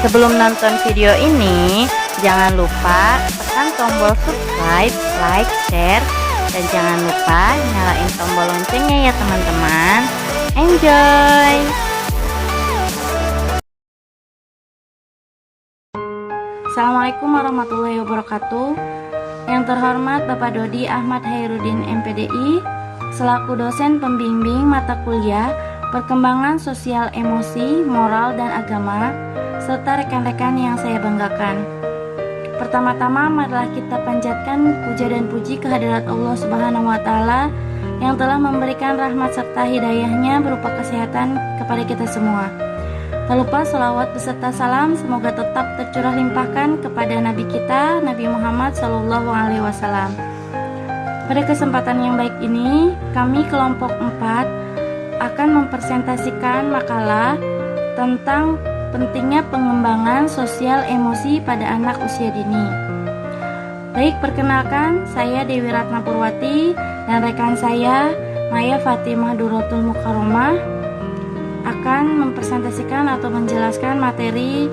Sebelum nonton video ini, jangan lupa tekan tombol subscribe, like, share, dan jangan lupa nyalain tombol loncengnya ya teman-teman. Enjoy! Assalamualaikum warahmatullahi wabarakatuh. Yang terhormat Bapak Dodi Ahmad Hairudin MPDI, selaku dosen pembimbing mata kuliah Perkembangan Sosial Emosi, Moral, dan Agama, serta rekan-rekan yang saya banggakan. Pertama-tama marilah kita panjatkan puja dan puji kehadirat Allah Subhanahu wa Ta'ala yang telah memberikan rahmat serta hidayahnya berupa kesehatan kepada kita semua. Tak lupa salawat beserta salam semoga tetap tercurah limpahkan kepada Nabi kita, Nabi Muhammad SAW. Pada kesempatan yang baik ini, kami kelompok 4 akan mempresentasikan makalah tentang pentingnya pengembangan sosial emosi pada anak usia dini. Baik, perkenalkan, saya Dewi Ratna Purwati dan rekan saya Maya Fatimah Duratul Mukarramah akan mempresentasikan atau menjelaskan materi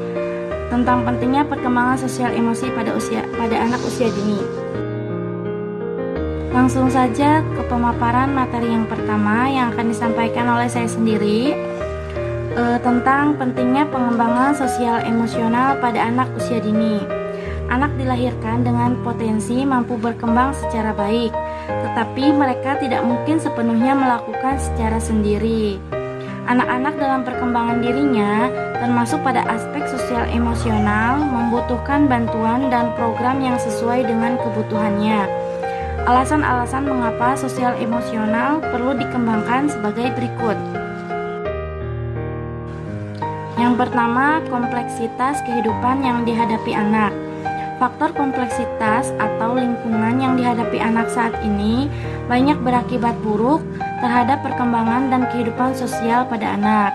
tentang pentingnya perkembangan sosial emosi pada anak usia dini. Langsung saja ke pemaparan materi yang pertama yang akan disampaikan oleh saya sendiri tentang pentingnya pengembangan sosial emosional pada anak usia dini. Anak dilahirkan dengan potensi mampu berkembang secara baik, tetapi mereka tidak mungkin sepenuhnya melakukan secara sendiri. Anak-anak dalam perkembangan dirinya, termasuk pada aspek sosial emosional, membutuhkan bantuan dan program yang sesuai dengan kebutuhannya. Alasan-alasan mengapa sosial emosional perlu dikembangkan sebagai berikut. Yang pertama, kompleksitas kehidupan yang dihadapi anak. Faktor kompleksitas atau lingkungan yang dihadapi anak saat ini banyak berakibat buruk terhadap perkembangan dan kehidupan sosial pada anak.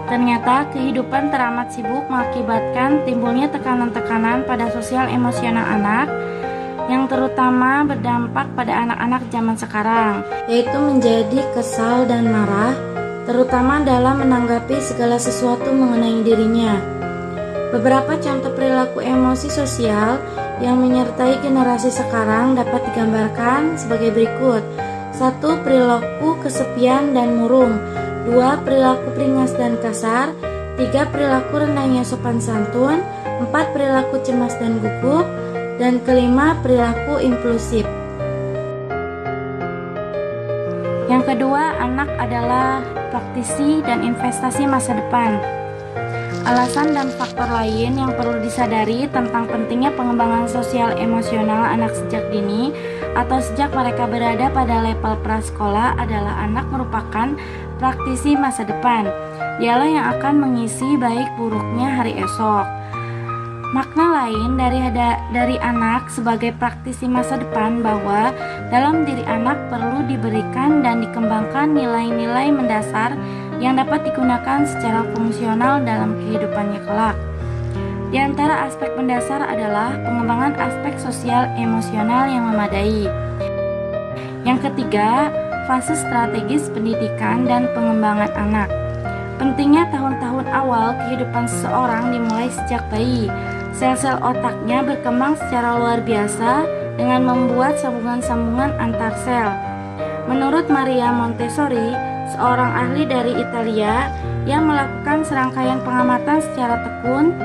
Ternyata kehidupan teramat sibuk mengakibatkan timbulnya tekanan-tekanan pada sosial emosional anak yang terutama berdampak pada anak-anak zaman sekarang, yaitu menjadi kesal dan marah, terutama dalam menanggapi segala sesuatu mengenai dirinya. Beberapa contoh perilaku emosi sosial yang menyertai generasi sekarang dapat digambarkan sebagai berikut. 1. Perilaku kesepian dan murung. 2. Perilaku beringas dan kasar. 3. Perilaku rendahnya sopan santun. 4. Perilaku cemas dan gugup. Dan kelima, perilaku impulsif. Yang kedua, anak adalah praktisi dan investasi masa depan. Alasan dan faktor lain yang perlu disadari tentang pentingnya pengembangan sosial emosional anak sejak dini atau sejak mereka berada pada level prasekolah adalah anak merupakan praktisi masa depan. Dialah yang akan mengisi baik buruknya hari esok. Makna lain dari anak sebagai praktisi masa depan bahwa dalam diri anak perlu diberikan dan dikembangkan nilai-nilai mendasar yang dapat digunakan secara fungsional dalam kehidupannya kelak. Di antara aspek mendasar adalah pengembangan aspek sosial emosional yang memadai. Yang ketiga, fase strategis pendidikan dan pengembangan anak. Pentingnya tahun-tahun awal kehidupan seseorang dimulai sejak bayi. Sel-sel otaknya berkembang secara luar biasa dengan membuat sambungan-sambungan antar sel. Menurut Maria Montessori, seorang ahli dari Italia yang melakukan serangkaian pengamatan secara tekun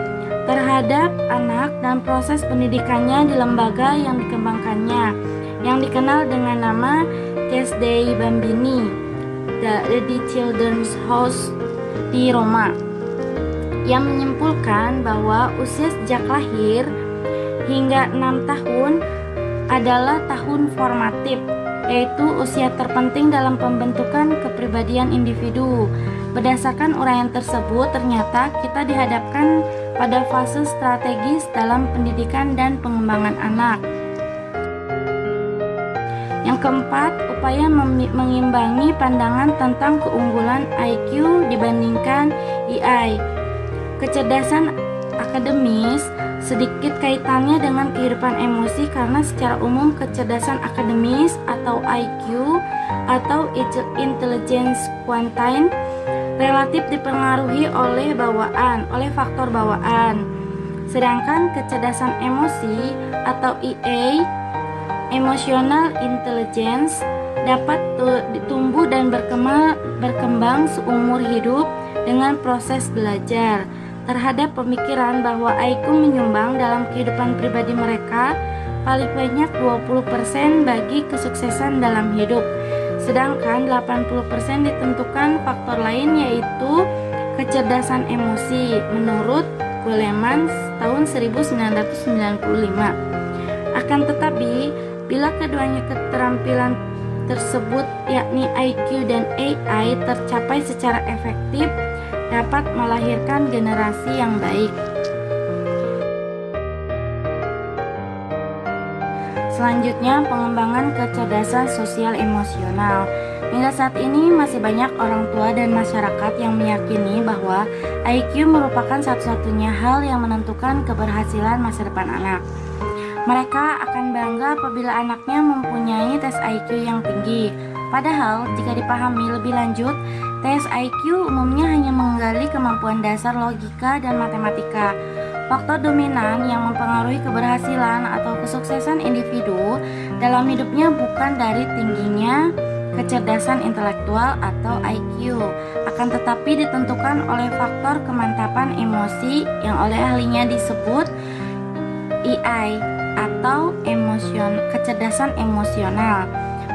terhadap anak dan proses pendidikannya di lembaga yang dikembangkannya, yang dikenal dengan nama Case dei Bambini, di Children's House di Roma, yang menyimpulkan bahwa usia sejak lahir hingga 6 tahun adalah tahun formatif, yaitu usia terpenting dalam pembentukan kepribadian individu. Berdasarkan uraian tersebut, ternyata kita dihadapkan pada fase strategis dalam pendidikan dan pengembangan anak. Yang keempat, upaya mengimbangi pandangan tentang keunggulan IQ dibandingkan EI. Kecerdasan akademis sedikit kaitannya dengan kehidupan emosi karena secara umum kecerdasan akademis atau IQ atau Intelligence Quotient relatif dipengaruhi oleh faktor bawaan. Sedangkan kecerdasan emosi atau EA, emotional intelligence, dapat tumbuh dan berkembang seumur hidup dengan proses belajar terhadap pemikiran bahwa IQ menyumbang dalam kehidupan pribadi mereka paling banyak 20% bagi kesuksesan dalam hidup. Sedangkan 80% ditentukan faktor lain, yaitu kecerdasan emosi menurut Goleman tahun 1995. Akan tetapi, bila keduanya keterampilan tersebut yakni IQ dan AI tercapai secara efektif, dapat melahirkan generasi yang baik. Selanjutnya, pengembangan kecerdasan sosial emosional. Hingga saat ini masih banyak orang tua dan masyarakat yang meyakini bahwa IQ merupakan satu-satunya hal yang menentukan keberhasilan masa depan anak. Mereka akan bangga apabila anaknya mempunyai tes IQ yang tinggi. Padahal, jika dipahami lebih lanjut, tes IQ umumnya hanya menggali kemampuan dasar logika dan matematika. Faktor dominan yang mempengaruhi keberhasilan atau kesuksesan individu dalam hidupnya bukan dari tingginya kecerdasan intelektual atau IQ, akan tetapi ditentukan oleh faktor kemantapan emosi yang oleh ahlinya disebut EI atau kecerdasan emosional.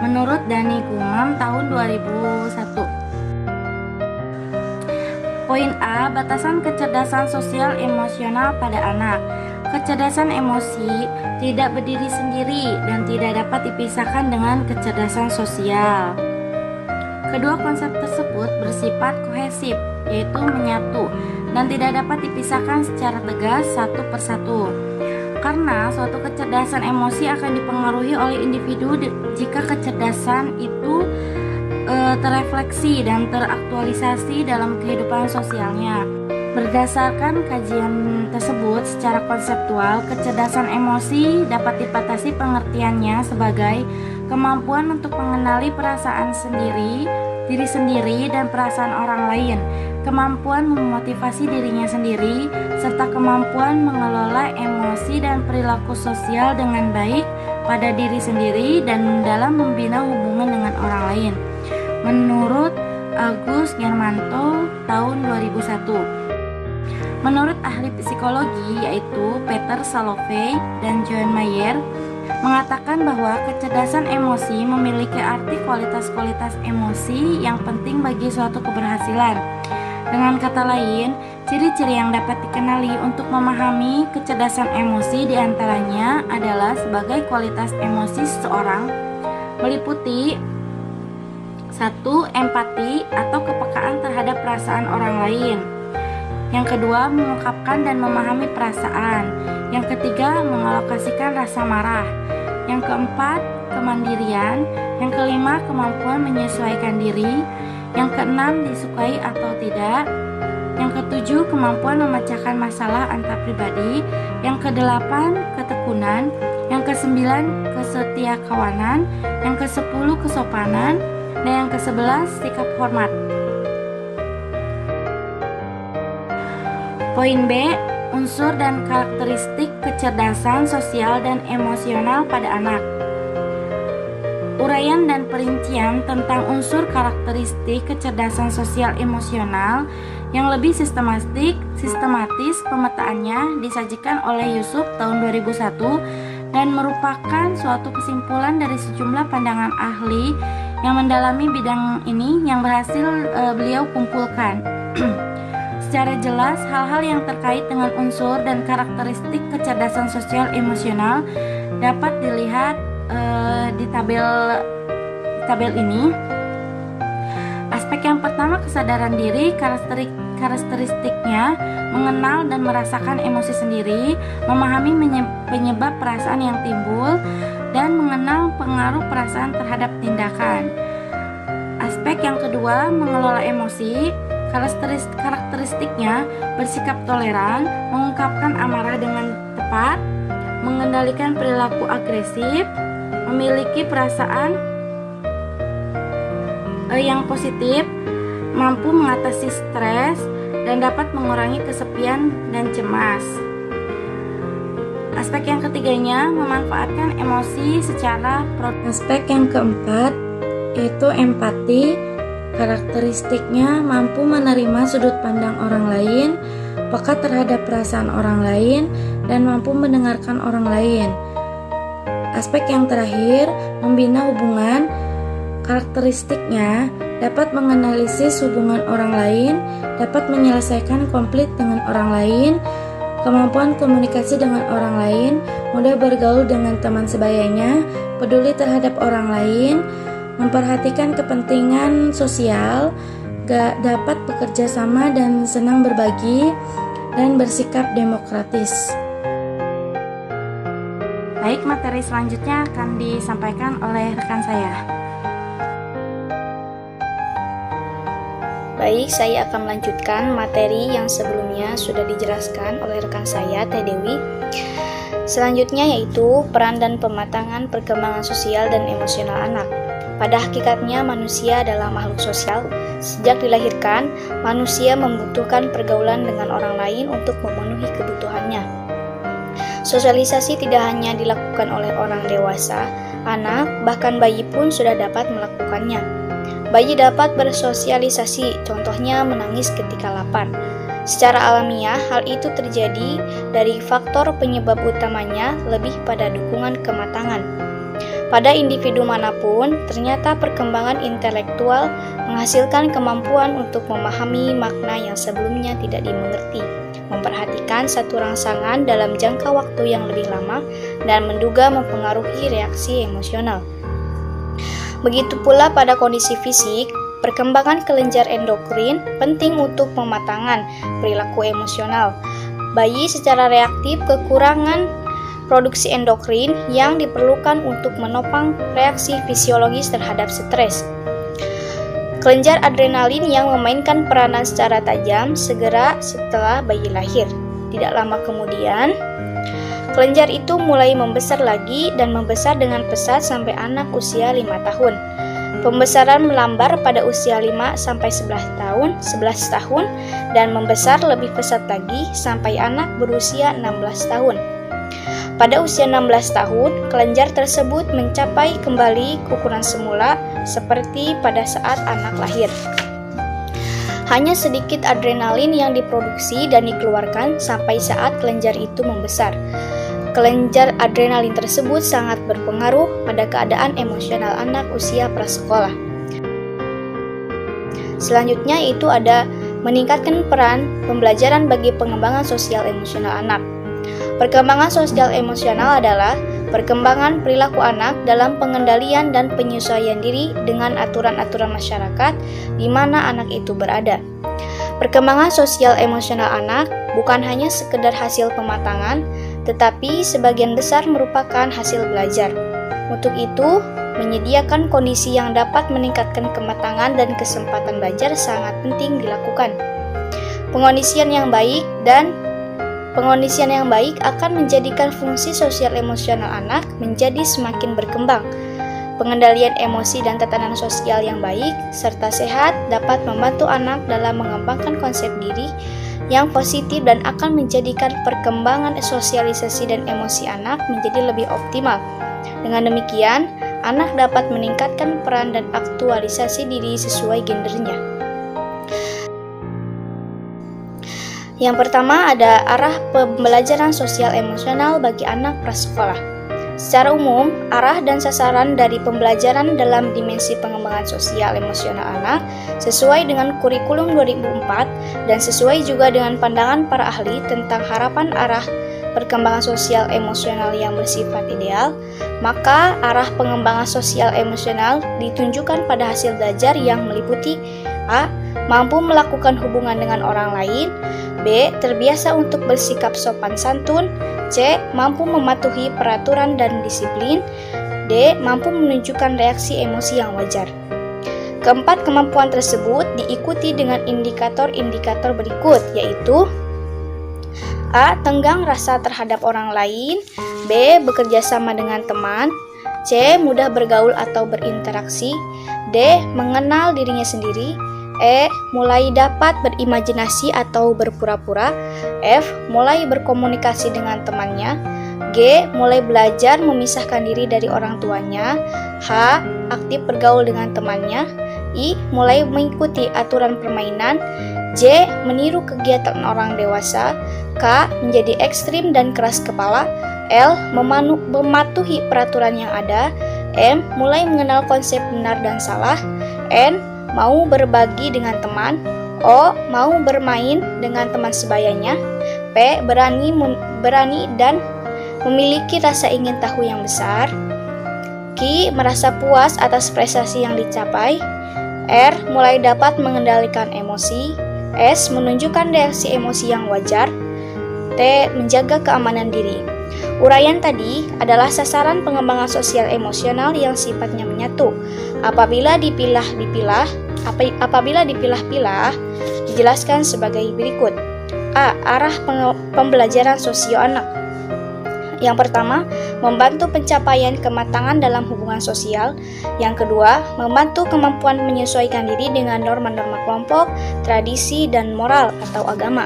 Menurut Dani Gumam tahun 2001. Poin A, batasan kecerdasan sosial emosional pada anak. Kecerdasan emosi tidak berdiri sendiri dan tidak dapat dipisahkan dengan kecerdasan sosial. Kedua konsep tersebut bersifat kohesif, yaitu menyatu, dan tidak dapat dipisahkan secara tegas satu persatu. Karena suatu kecerdasan emosi akan dipengaruhi oleh individu jika kecerdasan itu terefleksi dan teraktualisasi dalam kehidupan sosialnya. Berdasarkan kajian tersebut, secara konseptual, kecerdasan emosi dapat dibatasi pengertiannya sebagai kemampuan untuk mengenali perasaan diri sendiri dan perasaan orang lain, kemampuan memotivasi dirinya sendiri, serta kemampuan mengelola emosi dan perilaku sosial dengan baik pada diri sendiri dan dalam membina hubungan dengan orang lain. Menurut Agus Germanto tahun 2001. Menurut ahli psikologi yaitu Peter Salovey dan John Mayer mengatakan bahwa kecerdasan emosi memiliki arti kualitas-kualitas emosi yang penting bagi suatu keberhasilan. Dengan kata lain, ciri-ciri yang dapat dikenali untuk memahami kecerdasan emosi diantaranya adalah sebagai kualitas emosi seseorang meliputi 1. Empati atau kepekaan terhadap perasaan orang lain. Yang kedua, mengungkapkan dan memahami perasaan. Yang ketiga, mengalokasikan rasa marah. Yang keempat, kemandirian. Yang kelima, kemampuan menyesuaikan diri. Yang keenam, disukai atau tidak. Yang ketujuh, kemampuan memecahkan masalah antar pribadi. Yang kedelapan, ketekunan. Yang kesembilan, kesetiakawanan. Yang kesepuluh, kesopanan. Dan yang ke-11, sikap hormat. Poin B, unsur dan karakteristik kecerdasan sosial dan emosional pada anak. Uraian dan perincian tentang unsur karakteristik kecerdasan sosial emosional yang lebih sistematis pemetaannya disajikan oleh Yusuf tahun 2001 dan merupakan suatu kesimpulan dari sejumlah pandangan ahli yang mendalami bidang ini yang berhasil beliau kumpulkan. Secara jelas, hal-hal yang terkait dengan unsur dan karakteristik kecerdasan sosial emosional dapat dilihat di tabel ini. Aspek yang pertama, kesadaran diri, karakteristiknya mengenal dan merasakan emosi sendiri, memahami penyebab perasaan yang timbul, dan mengenal pengaruh perasaan terhadap tindakan. Aspek yang kedua, mengelola emosi. Karakteristiknya bersikap toleran, mengungkapkan amarah dengan tepat, mengendalikan perilaku agresif, memiliki perasaan yang positif, mampu mengatasi stres dan dapat mengurangi kesepian dan cemas. Aspek yang ketiganya, memanfaatkan emosi secara produktif. Aspek yang keempat yaitu empati. Karakteristiknya mampu menerima sudut pandang orang lain, peka terhadap perasaan orang lain, dan mampu mendengarkan orang lain. Aspek yang terakhir, membina hubungan. Karakteristiknya dapat menganalisis hubungan orang lain, dapat menyelesaikan konflik dengan orang lain, kemampuan komunikasi dengan orang lain, mudah bergaul dengan teman sebayanya, peduli terhadap orang lain, memperhatikan kepentingan sosial, dapat bekerja sama dan senang berbagi, dan bersikap demokratis. Baik, materi selanjutnya akan disampaikan oleh rekan saya. Baik, saya akan melanjutkan materi yang sebelumnya sudah dijelaskan oleh rekan saya, Teh Dewi. Selanjutnya yaitu peran dan pematangan perkembangan sosial dan emosional anak. Pada hakikatnya manusia adalah makhluk sosial. Sejak dilahirkan, manusia membutuhkan pergaulan dengan orang lain untuk memenuhi kebutuhannya. Sosialisasi tidak hanya dilakukan oleh orang dewasa, anak, bahkan bayi pun sudah dapat melakukannya. Bayi dapat bersosialisasi, contohnya menangis ketika lapar. Secara alamiah, hal itu terjadi dari faktor penyebab utamanya lebih pada dukungan kematangan. Pada individu manapun, ternyata perkembangan intelektual menghasilkan kemampuan untuk memahami makna yang sebelumnya tidak dimengerti, memperhatikan satu rangsangan dalam jangka waktu yang lebih lama, dan menduga mempengaruhi reaksi emosional. Begitu pula pada kondisi fisik, perkembangan kelenjar endokrin penting untuk pematangan perilaku emosional. Bayi secara reaktif kekurangan produksi endokrin yang diperlukan untuk menopang reaksi fisiologis terhadap stres. Kelenjar adrenalin yang memainkan peranan secara tajam segera setelah bayi lahir. Tidak lama kemudian, kelenjar itu mulai membesar lagi dan membesar dengan pesat sampai anak usia 5 tahun. Pembesaran melambar pada usia 5-11 tahun dan membesar lebih pesat lagi sampai anak berusia 16 tahun. Pada usia 16 tahun, kelenjar tersebut mencapai kembali ke ukuran semula seperti pada saat anak lahir. Hanya sedikit adrenalin yang diproduksi dan dikeluarkan sampai saat kelenjar itu membesar. Kelenjar adrenalin tersebut sangat berpengaruh pada keadaan emosional anak usia prasekolah. Selanjutnya itu ada meningkatkan peran pembelajaran bagi pengembangan sosial emosional anak. Perkembangan sosial emosional adalah perkembangan perilaku anak dalam pengendalian dan penyesuaian diri dengan aturan-aturan masyarakat di mana anak itu berada. Perkembangan sosial emosional anak bukan hanya sekedar hasil pematangan, tetapi sebagian besar merupakan hasil belajar. Untuk itu, menyediakan kondisi yang dapat meningkatkan kematangan dan kesempatan belajar sangat penting dilakukan. Pengondisian yang baik akan menjadikan fungsi sosial emosional anak menjadi semakin berkembang. Pengendalian emosi dan tatanan sosial yang baik serta sehat dapat membantu anak dalam mengembangkan konsep diri yang positif dan akan menjadikan perkembangan sosialisasi dan emosi anak menjadi lebih optimal. Dengan demikian, anak dapat meningkatkan peran dan aktualisasi diri sesuai gendernya. Yang pertama ada arah pembelajaran sosial emosional bagi anak prasekolah. Secara umum, arah dan sasaran dari pembelajaran dalam dimensi pengembangan sosial emosional anak sesuai dengan kurikulum 2004 dan sesuai juga dengan pandangan para ahli tentang harapan arah perkembangan sosial emosional yang bersifat ideal, maka arah pengembangan sosial emosional ditunjukkan pada hasil belajar yang meliputi A. Mampu melakukan hubungan dengan orang lain, B. Terbiasa untuk bersikap sopan santun, C. Mampu mematuhi peraturan dan disiplin, D. Mampu menunjukkan reaksi emosi yang wajar. Keempat kemampuan tersebut diikuti dengan indikator-indikator berikut, yaitu A. Tenggang rasa terhadap orang lain, B. Bekerja sama dengan teman, C. Mudah bergaul atau berinteraksi, D. Mengenal dirinya sendiri, E. Mulai dapat berimajinasi atau berpura-pura. F. Mulai berkomunikasi dengan temannya. G. Mulai belajar memisahkan diri dari orang tuanya. H. Aktif bergaul dengan temannya. I. Mulai mengikuti aturan permainan. J. Meniru kegiatan orang dewasa. K. Menjadi ekstrim dan keras kepala. L. Mematuhi peraturan yang ada. M. Mulai mengenal konsep benar dan salah. N. Mau berbagi dengan teman. O. Mau bermain dengan teman sebayanya. P. Berani dan memiliki rasa ingin tahu yang besar. Q. Merasa puas atas prestasi yang dicapai. R. Mulai dapat mengendalikan emosi. S. Menunjukkan reaksi emosi yang wajar. T. Menjaga keamanan diri. Uraian tadi adalah sasaran pengembangan sosial emosional yang sifatnya menyatu. Apabila dipilah-pilah, dijelaskan sebagai berikut. A. Arah pembelajaran sosio anak. Yang pertama, membantu pencapaian kematangan dalam hubungan sosial. Yang kedua, membantu kemampuan menyesuaikan diri dengan norma-norma kelompok, tradisi, dan moral atau agama.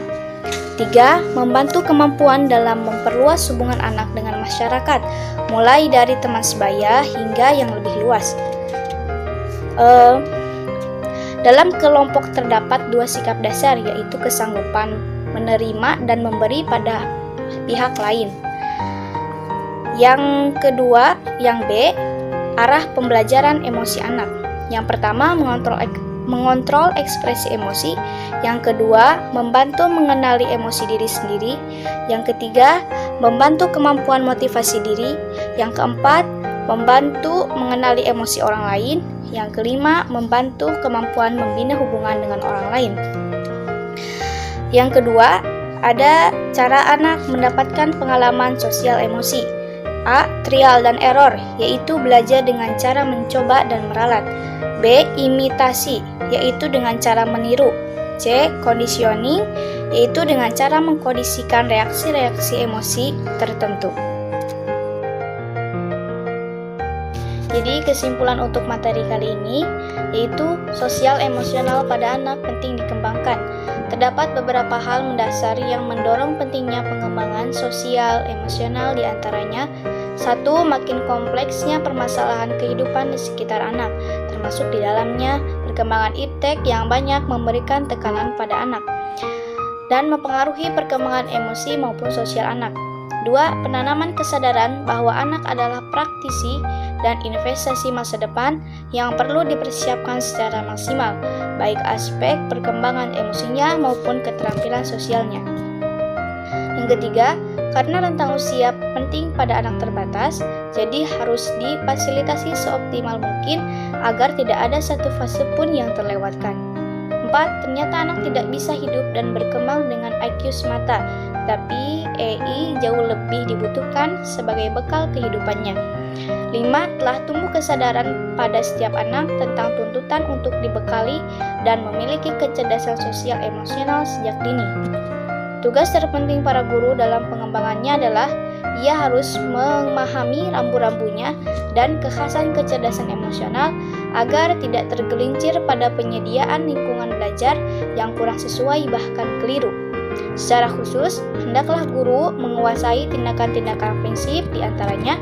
3. Membantu kemampuan dalam memperluas hubungan anak dengan masyarakat, mulai dari teman sebaya hingga yang lebih luas. Dalam kelompok terdapat 2 sikap dasar, yaitu kesanggupan menerima dan memberi pada pihak lain. Yang kedua, yang B, arah pembelajaran emosi anak. Yang pertama, mengontrol ekspresi emosi. Yang kedua, membantu mengenali emosi diri sendiri. Yang ketiga, membantu kemampuan motivasi diri. Yang keempat, membantu mengenali emosi orang lain. Yang kelima, membantu kemampuan membina hubungan dengan orang lain. Yang kedua, ada cara anak mendapatkan pengalaman sosial emosi. A. Trial dan error, yaitu belajar dengan cara mencoba dan meralat. B. Imitasi, yaitu dengan cara meniru. C. Conditioning, yaitu dengan cara mengkondisikan reaksi-reaksi emosi tertentu. Jadi kesimpulan untuk materi kali ini yaitu sosial emosional pada anak penting dikembangkan. Terdapat beberapa hal mendasar yang mendorong pentingnya pengembangan sosial emosional, di antaranya 1. Makin kompleksnya permasalahan kehidupan di sekitar anak, termasuk di dalamnya perkembangan iptek yang banyak memberikan tekanan pada anak dan mempengaruhi perkembangan emosi maupun sosial anak. 2. Penanaman kesadaran bahwa anak adalah praktisi dan investasi masa depan yang perlu dipersiapkan secara maksimal, baik aspek perkembangan emosinya maupun keterampilan sosialnya. Yang ketiga, karena rentang usia penting pada anak terbatas, jadi harus difasilitasi seoptimal mungkin agar tidak ada satu fase pun yang terlewatkan. 4. Ternyata anak tidak bisa hidup dan berkembang dengan IQ semata, tapi EI jauh lebih dibutuhkan sebagai bekal kehidupannya. 5. Telah tumbuh kesadaran pada setiap anak tentang tuntutan untuk dibekali dan memiliki kecerdasan sosial emosional sejak dini. Tugas terpenting para guru dalam pengembangannya adalah ia harus memahami rambu-rambunya dan kekhasan kecerdasan emosional agar tidak tergelincir pada penyediaan lingkungan belajar yang kurang sesuai bahkan keliru. Secara khusus, hendaklah guru menguasai tindakan-tindakan prinsip, di antaranya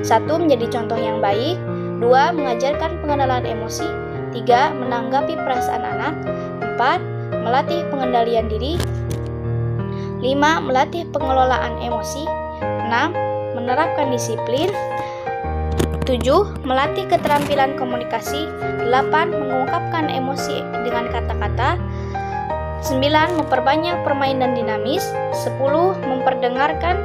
1. Menjadi contoh yang baik. 2. Mengajarkan pengenalan emosi. 3. Menanggapi perasaan anak. 4. Melatih pengendalian diri. 5. Melatih pengelolaan emosi. 6. Menerapkan disiplin. 7. Melatih keterampilan komunikasi. 8. Mengungkapkan emosi dengan kata-kata. 9. Memperbanyak permainan dinamis. 10. Memperdengarkan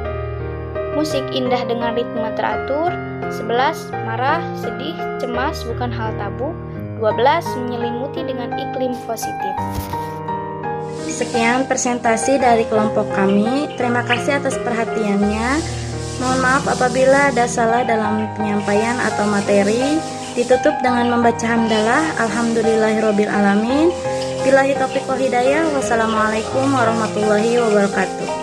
musik indah dengan ritme teratur. 11. Marah, sedih, cemas bukan hal tabu. 12. Menyelimuti dengan iklim positif. Sekian presentasi dari kelompok kami. Terima kasih atas perhatiannya. Mohon maaf apabila ada salah dalam penyampaian atau materi. Ditutup dengan membaca hamdalah. Alhamdulillahirobbilalamin. Billahi taufiq wal hidayah. Wassalamualaikum warahmatullahi wabarakatuh.